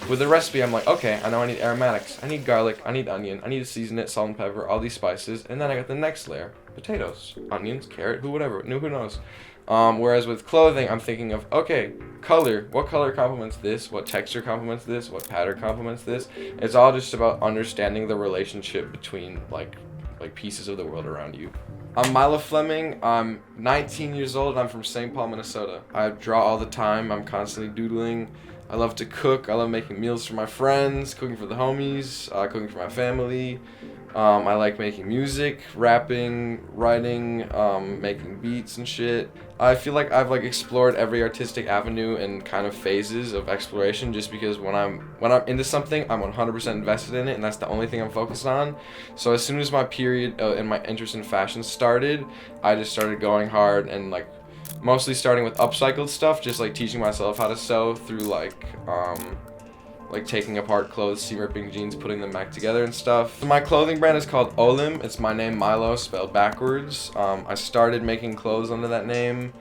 with the recipe, I'm like, okay, I know I need aromatics, I need garlic, I need onion, I need to season it, salt and pepper, all these spices, and then I got the next layer, potatoes, onions, carrot, who knows. Whereas with clothing, I'm thinking of, okay, color, what color complements this, what texture complements this, what pattern complements this. It's all just about understanding the relationship between like pieces of the world around you. I'm MILO Fleming. I'm 19 years old and I'm from St. Paul, Minnesota. I draw all the time. I'm constantly doodling. I love to cook. I love making meals for my friends, cooking for the homies, cooking for my family. I like making music, rapping, writing, making beats and shit. I feel like I've explored every artistic avenue and kind of phases of exploration just because when I'm into something, I'm 100% invested in it and that's the only thing I'm focused on. So as soon as my period and my interest in fashion started, I just started going hard and mostly starting with upcycled stuff, just teaching myself how to sew through taking apart clothes, seam ripping jeans, putting them back together and stuff. My clothing brand is called Olim. It's my name, Milo, spelled backwards. I started making clothes under that name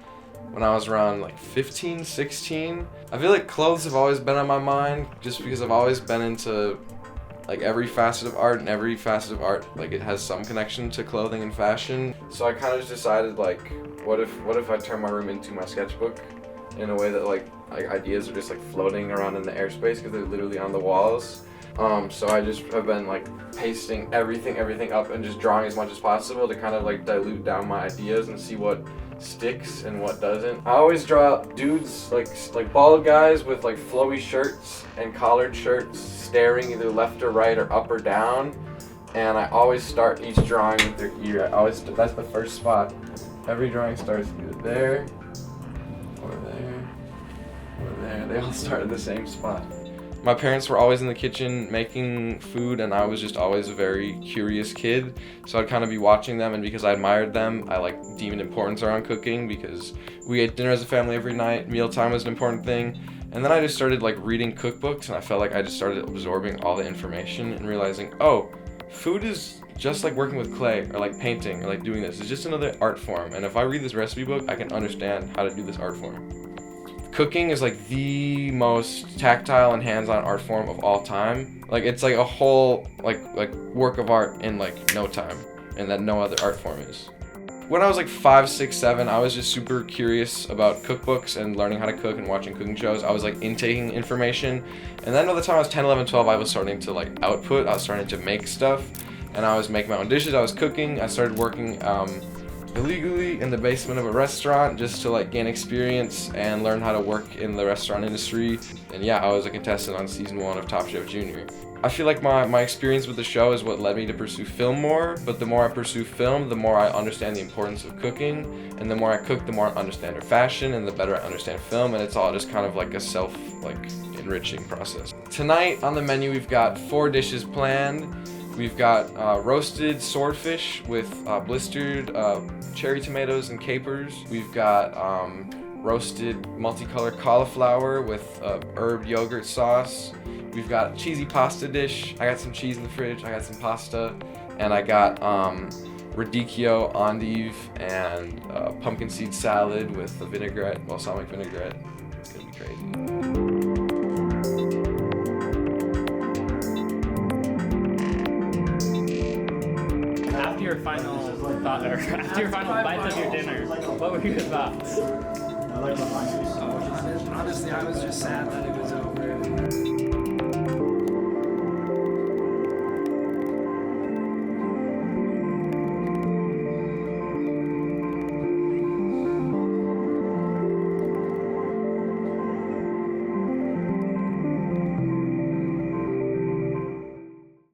when I was around 15, 16. I feel like clothes have always been on my mind just because I've always been into every facet of art, and every facet of art it has some connection to clothing and fashion. So I kind of just decided what if I turn my room into my sketchbook in a way that ideas are just floating around in the airspace because they're literally on the walls. So I just have been pasting everything up and just drawing as much as possible to kind of dilute down my ideas and see what sticks and what doesn't. I always draw dudes like bald guys with flowy shirts and collared shirts staring either left or right or up or down, and I always start each drawing with their ear. That's the first spot. Every drawing starts either there or there or there. They all start at the same spot. My parents were always in the kitchen making food, and I was just always a very curious kid. So I'd kind of be watching them, and because I admired them, I deemed importance around cooking because we ate dinner as a family every night. Mealtime was an important thing. And then I just started reading cookbooks, and I felt I just started absorbing all the information and realizing, oh, food is just like working with clay or painting or doing this. It's just another art form. And if I read this recipe book, I can understand how to do this art form. Cooking is the most tactile and hands-on art form of all time. It's a whole work of art in no time, and that no other art form is. When I was 5, 6, 7, I was just super curious about cookbooks and learning how to cook and watching cooking shows. I was intaking information, and then by the time I was 10, 11, 12, I was starting to output. I was starting to make stuff, and I was making my own dishes. I was cooking. I started working illegally in the basement of a restaurant just to gain experience and learn how to work in the restaurant industry. And yeah, I was a contestant on season 1 of Top Chef Junior. I feel my experience with the show is what led me to pursue film more, but the more I pursue film, the more I understand the importance of cooking, and the more I cook, the more I understand fashion, and the better I understand film, and it's all just kind of a self enriching process. Tonight on the menu we've got 4 dishes planned. We've got roasted swordfish with blistered cherry tomatoes and capers. We've got roasted multicolored cauliflower with herb yogurt sauce. We've got a cheesy pasta dish. I got some cheese in the fridge. I got some pasta. And I got radicchio, endive, and pumpkin seed salad with a vinaigrette, balsamic vinaigrette. It's gonna be crazy. After your final bites of your dinner, what were your thoughts? Honestly, I was just sad that it was over.